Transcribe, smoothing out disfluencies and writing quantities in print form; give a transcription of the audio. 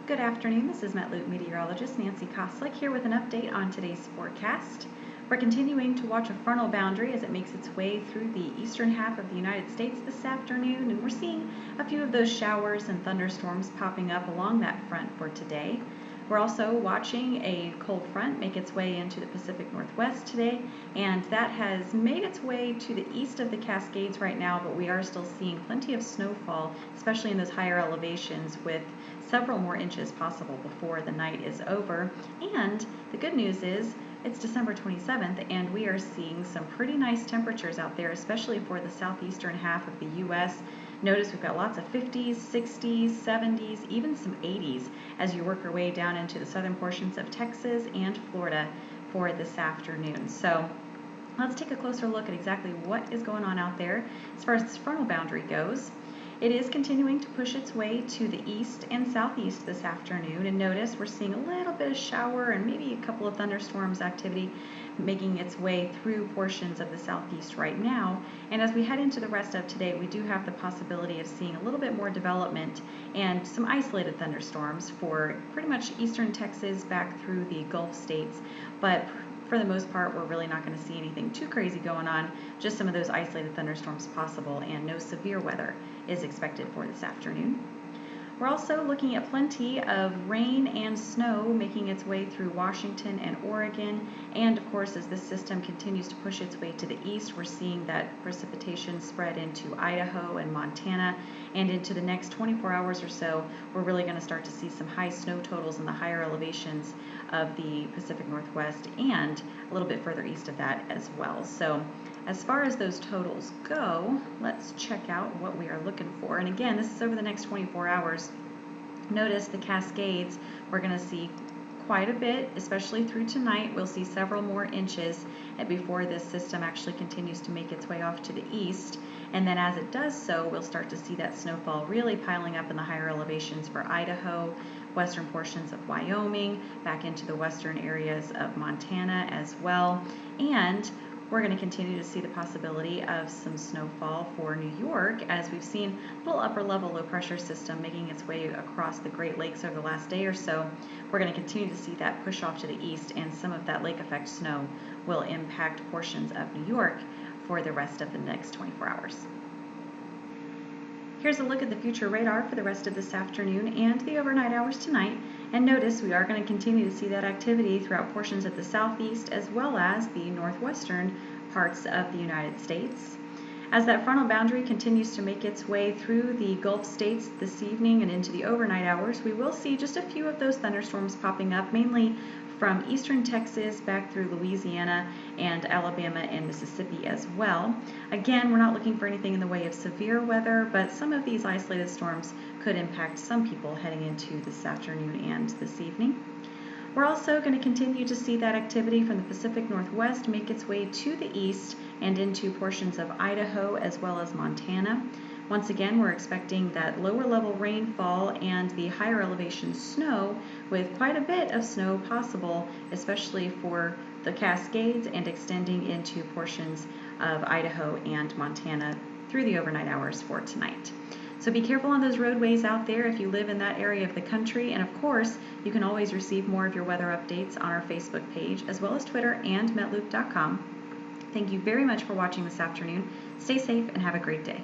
Good afternoon, this is MetLoop meteorologist Nancy Koslick here with an update on today's forecast. We're continuing to watch a frontal boundary as it makes its way through the eastern half of the United States this afternoon, and we're seeing a few of those showers and thunderstorms popping up along that front for today. We're also watching a cold front make its way into the Pacific Northwest today, and that has made its way to the east of the Cascades right now, but we are still seeing plenty of snowfall, especially in those higher elevations, with several more inches possible before the night is over. And the good news is it's December 27th, and we are seeing some pretty nice temperatures out there, especially for the southeastern half of the U.S. Notice we've got lots of 50s, 60s, 70s, even some 80s as you work your way down into the southern portions of Texas and Florida for this afternoon. So let's take a closer look at exactly what is going on out there as far as this frontal boundary goes. It is continuing to push its way to the east and southeast this afternoon, and notice we're seeing a little bit of shower and maybe a couple of thunderstorms activity making its way through portions of the southeast right now. And as we head into the rest of today, we do have the possibility of seeing a little bit more development and some isolated thunderstorms for pretty much eastern Texas back through the Gulf states, but for the most part, we're really not going to see anything too crazy going on, just some of those isolated thunderstorms possible, and no severe weather is expected for this afternoon. We're also looking at plenty of rain and snow making its way through Washington and Oregon, and of course as this system continues to push its way to the east, we're seeing that precipitation spread into Idaho and Montana, and into the next 24 hours or so we're really going to start to see some high snow totals in the higher elevations of the Pacific Northwest and a little bit further east of that as well. So as far as those totals go, let's check out what we are looking for. And again, this is over the next 24 hours. Notice the Cascades, we're going to see quite a bit, especially through tonight. We'll see several more inches before this system actually continues to make its way off to the east. And then as it does so, we'll start to see that snowfall really piling up in the higher elevations for Idaho, western portions of Wyoming, back into the western areas of Montana as well. And we're going to continue to see the possibility of some snowfall for New York, as we've seen a little upper level low pressure system making its way across the Great Lakes over the last day or so. We're going to continue to see that push off to the east, and some of that lake effect snow will impact portions of New York for the rest of the next 24 hours. Here's a look at the future radar for the rest of this afternoon and the overnight hours tonight. And notice we are going to continue to see that activity throughout portions of the southeast as well as the northwestern parts of the United States. As that frontal boundary continues to make its way through the Gulf states this evening and into the overnight hours, we will see just a few of those thunderstorms popping up, mainly from eastern Texas back through Louisiana and Alabama and Mississippi as well. Again, we're not looking for anything in the way of severe weather, but some of these isolated storms could impact some people heading into this afternoon and this evening. We're also going to continue to see that activity from the Pacific Northwest make its way to the east and into portions of Idaho as well as Montana. Once again, we're expecting that lower level rainfall and the higher elevation snow, with quite a bit of snow possible, especially for the Cascades and extending into portions of Idaho and Montana through the overnight hours for tonight. So be careful on those roadways out there if you live in that area of the country, and of course, you can always receive more of your weather updates on our Facebook page, as well as Twitter and metloop.com. Thank you very much for watching this afternoon. Stay safe and have a great day.